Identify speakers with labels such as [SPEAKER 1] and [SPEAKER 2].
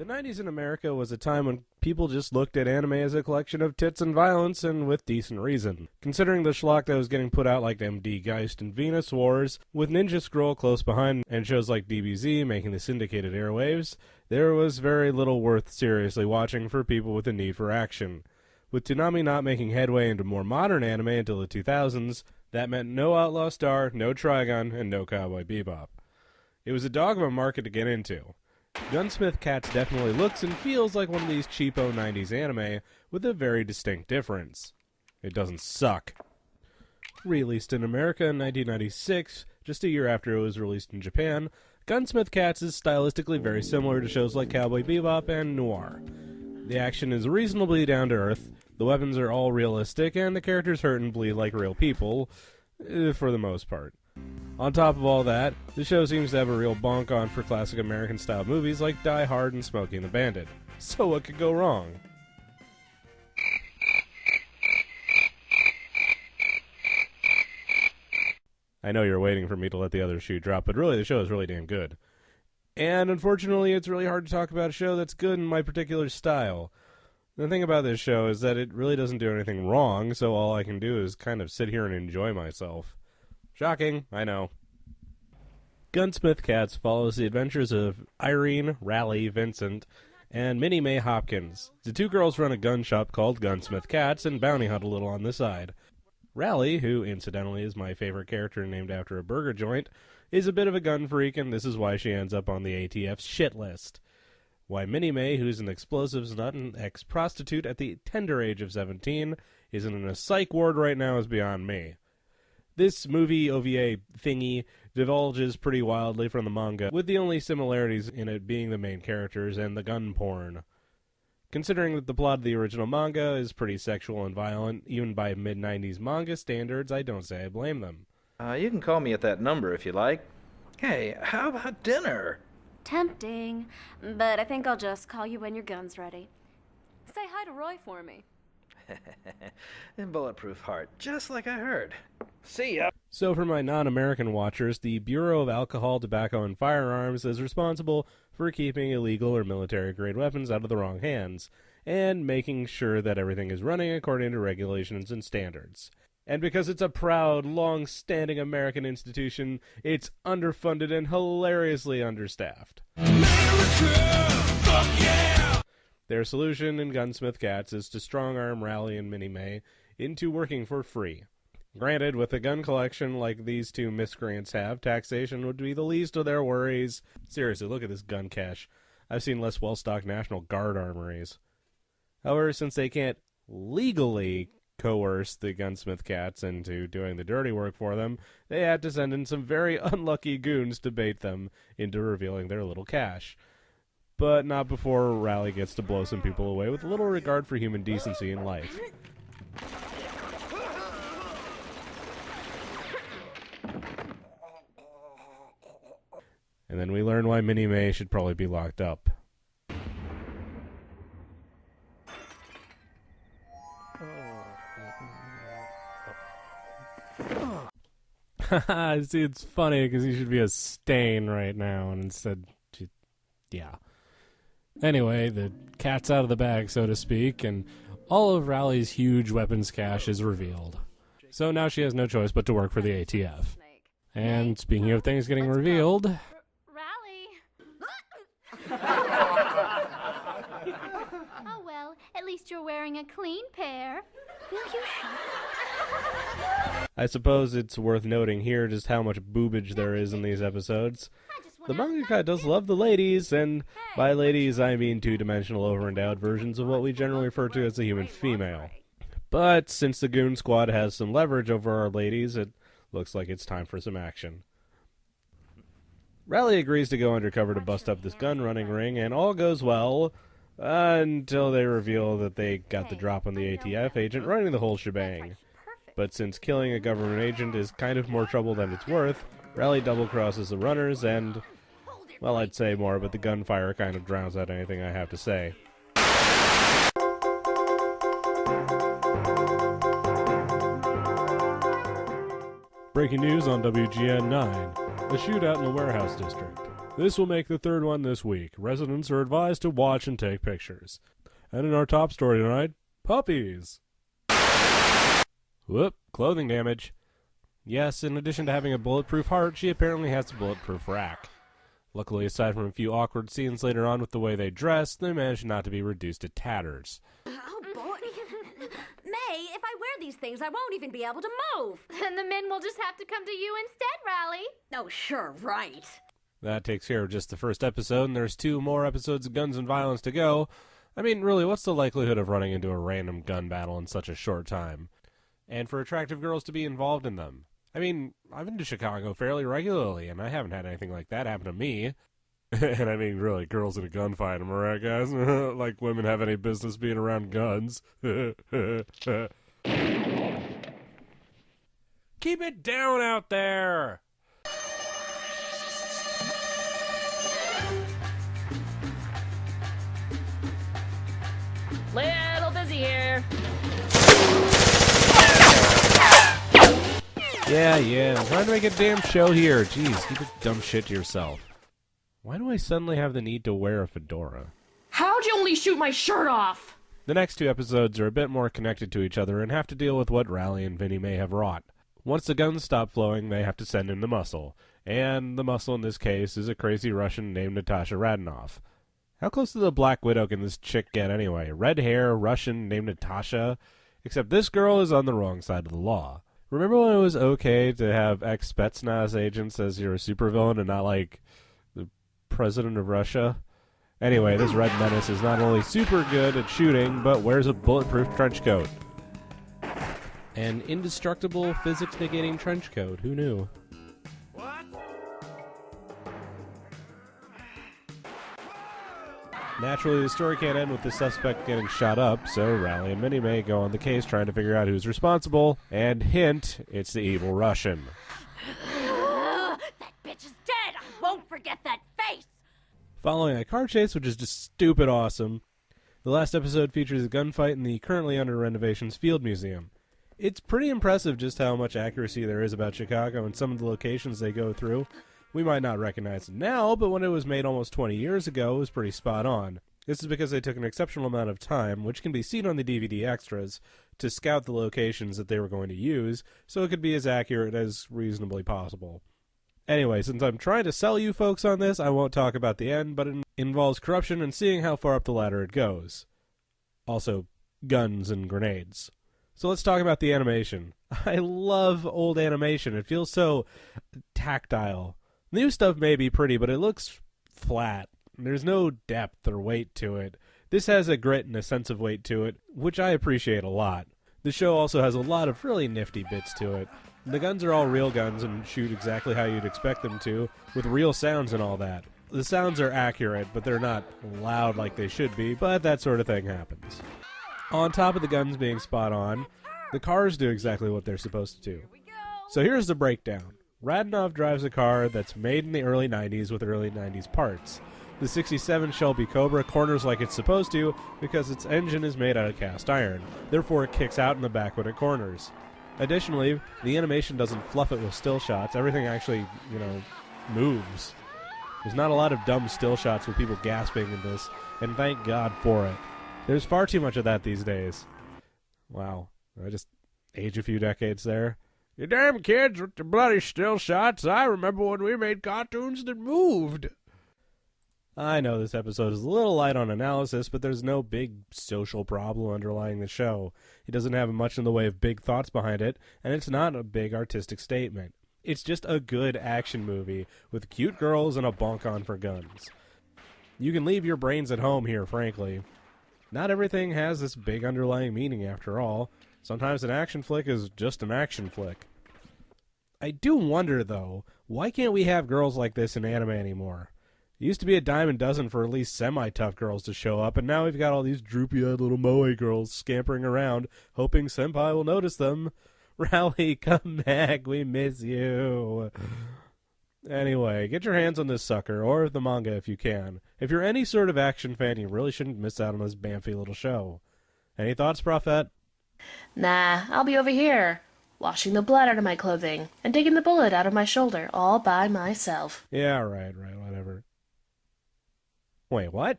[SPEAKER 1] The 90s in America was a time when people just looked at anime as a collection of tits and violence, and with decent reason. Considering the schlock that was getting put out like MD Geist and Venus Wars, with Ninja Scroll close behind and shows like DBZ making the syndicated airwaves, there was very little worth seriously watching for people with a need for action. With Toonami not making headway into more modern anime until the 2000s, that meant no Outlaw Star, no Trigun, and no Cowboy Bebop. It was a dog of a market to get into. Gunsmith Cats definitely looks and feels like one of these cheapo 90s anime with a very distinct difference. It doesn't suck. Released in America in 1996, just a year after it was released in Japan, Gunsmith Cats is stylistically very similar to shows like Cowboy Bebop and Noir. The action is reasonably down to earth, the weapons are all realistic, and the characters hurt and bleed like real people, for the most part. On top of all that, the show seems to have a real bonk on for classic American-style movies like Die Hard and Smokey and the Bandit. So what could go wrong? I know you're waiting for me to let the other shoe drop, but really the show is really damn good. And unfortunately, it's really hard to talk about a show that's good in my particular style. The thing about this show is that it really doesn't do anything wrong, so all I can do is kind of sit here and enjoy myself. Shocking, I know. Gunsmith Cats follows the adventures of Irene, Raleigh, Vincent, and Minnie Mae Hopkins. The two girls run a gun shop called Gunsmith Cats and bounty hunt a little on the side. Raleigh, who incidentally is my favorite character named after a burger joint, is a bit of a gun freak, and this is why she ends up on the ATF's shit list. Why Minnie Mae, who's an explosives nut and ex-prostitute at the tender age of 17, isn't in a psych ward right now is beyond me. This movie OVA thingy divulges pretty wildly from the manga, with the only similarities in it being the main characters and the gun porn. Considering that the plot of the original manga is pretty sexual and violent, even by mid-90s manga standards, I don't say I blame them.
[SPEAKER 2] You can call me at that number if you like. Hey, how about dinner?
[SPEAKER 3] Tempting, but I think I'll just call you when your gun's ready. Say hi to Roy for me.
[SPEAKER 2] And bulletproof heart, just like I heard. See ya!
[SPEAKER 1] So for my non-American watchers, the Bureau of Alcohol, Tobacco, and Firearms is responsible for keeping illegal or military-grade weapons out of the wrong hands, and making sure that everything is running according to regulations and standards. And because it's a proud, long-standing American institution, it's underfunded and hilariously understaffed. America! Fuck yeah! Their solution in Gunsmith Cats is to strong-arm Raleigh and Minnie Mae into working for free. Granted, with a gun collection like these two miscreants have, taxation would be the least of their worries. Seriously, look at this gun cache. I've seen less well-stocked National Guard armories. However, since they can't legally coerce the Gunsmith Cats into doing the dirty work for them, they had to send in some very unlucky goons to bait them into revealing their little cache. But not before Raleigh gets to blow some people away with a little regard for human decency in life. And then we learn why Minnie Mae should probably be locked up. See, it's funny because he should be a stain right now, and instead, yeah. Anyway, the cat's out of the bag, so to speak, and all of Raleigh's huge weapons cache is revealed. So now she has no choice but to work for the ATF. And speaking of things getting revealed...
[SPEAKER 4] Oh, well, at least you're wearing a clean pair. Will you
[SPEAKER 1] I suppose it's worth noting here just how much boobage there is in these episodes. The mangaka does love the ladies, and by ladies I mean two-dimensional over-endowed versions of what we generally refer to as the human female. But since the Goon Squad has some leverage over our ladies, it looks like it's time for some action. Raleigh agrees to go undercover to bust up this gun-running ring, and all goes well, until they reveal that they got the drop on the ATF agent running the whole shebang. But since killing a government agent is kind of more trouble than it's worth, Raleigh double-crosses the runners and, well, I'd say more, but the gunfire kind of drowns out anything I have to say. Breaking news on WGN 9. A shootout in the warehouse district. This will make the third one this week. Residents are advised to watch and take pictures. And in our top story tonight, puppies. Whoop, clothing damage. Yes, in addition to having a bulletproof heart, she apparently has a bulletproof rack. Luckily, aside from a few awkward scenes later on with the way they dress, they managed not to be reduced to tatters.
[SPEAKER 5] Oh, boy. May, if I wear these things, I won't even be able to move.
[SPEAKER 4] And the men will just have to come to you instead, Riley.
[SPEAKER 5] Oh, sure, right.
[SPEAKER 1] That takes care of just the first episode, and there's 2 more episodes of Guns and Violence to go. I mean, really, what's the likelihood of running into a random gun battle in such a short time? And for attractive girls to be involved in them. I mean, I've been to Chicago fairly regularly, and I haven't had anything like that happen to me. And I mean, really, girls in a gunfight, am I right, guys? Like women have any business being around guns. Keep it down out there!
[SPEAKER 6] Little busy here.
[SPEAKER 1] Yeah, I'm trying to make a damn show here. Jeez, keep your dumb shit to yourself. Why do I suddenly have the need to wear a fedora?
[SPEAKER 6] How'd you only shoot my shirt off?
[SPEAKER 1] The next 2 episodes are a bit more connected to each other and have to deal with what Riley and Vinny may have wrought. Once the guns stop flowing, they have to send in the muscle. And the muscle in this case is a crazy Russian named Natasha Radinoff. How close to the Black Widow can this chick get anyway? Red hair, Russian, named Natasha? Except this girl is on the wrong side of the law. Remember when it was okay to have ex-Spetsnaz agents as your supervillain and not, like, the president of Russia? Anyway, this Red Menace is not only super good at shooting, but wears a bulletproof trench coat. An indestructible, physics-negating trench coat. Who knew? Naturally, the story can't end with the suspect getting shot up, so Riley and Minnie May go on the case trying to figure out who's responsible, and hint, it's the evil Russian.
[SPEAKER 5] That bitch is dead. I won't forget that face.
[SPEAKER 1] Following a car chase, which is just stupid awesome, the last episode features a gunfight in the currently under renovations Field Museum. It's pretty impressive just how much accuracy there is about Chicago and some of the locations they go through. We might not recognize it now, but when it was made almost 20 years ago, it was pretty spot on. This is because they took an exceptional amount of time, which can be seen on the DVD extras, to scout the locations that they were going to use, so it could be as accurate as reasonably possible. Anyway, since I'm trying to sell you folks on this, I won't talk about the end, but it involves corruption and seeing how far up the ladder it goes. Also, guns and grenades. So let's talk about the animation. I love old animation. It feels so tactile. New stuff may be pretty, but it looks flat. There's no depth or weight to it. This has a grit and a sense of weight to it, which I appreciate a lot. The show also has a lot of really nifty bits to it. The guns are all real guns and shoot exactly how you'd expect them to, with real sounds and all that. The sounds are accurate, but they're not loud like they should be, but that sort of thing happens. On top of the guns being spot on, the cars do exactly what they're supposed to do. So here's the breakdown. Radinoff drives a car that's made in the early 90s with early 90s parts. The 67 Shelby Cobra corners like it's supposed to because its engine is made out of cast iron. Therefore, it kicks out in the back when it corners. Additionally, the animation doesn't fluff it with still shots. Everything actually, moves. There's not a lot of dumb still shots with people gasping in this, and thank God for it. There's far too much of that these days. Wow. I just aged a few decades there. You damn kids with the bloody still shots. I remember when we made cartoons that moved. I know this episode is a little light on analysis, but there's no big social problem underlying the show. It doesn't have much in the way of big thoughts behind it, and it's not a big artistic statement. It's just a good action movie with cute girls and a bonk on for guns. You can leave your brains at home here, frankly. Not everything has this big underlying meaning after all. Sometimes an action flick is just an action flick. I do wonder, though, why can't we have girls like this in anime anymore? It used to be a dime a dozen for at least semi-tough girls to show up, and now we've got all these droopy-eyed little moe girls scampering around, hoping senpai will notice them. Rally, come back, we miss you. Anyway, get your hands on this sucker, or the manga if you can. If you're any sort of action fan, you really shouldn't miss out on this bamfy little show. Any thoughts, Prophet?
[SPEAKER 6] Nah, I'll be over here, washing the blood out of my clothing and taking the bullet out of my shoulder all by myself.
[SPEAKER 1] Yeah, right, whatever. Wait, what?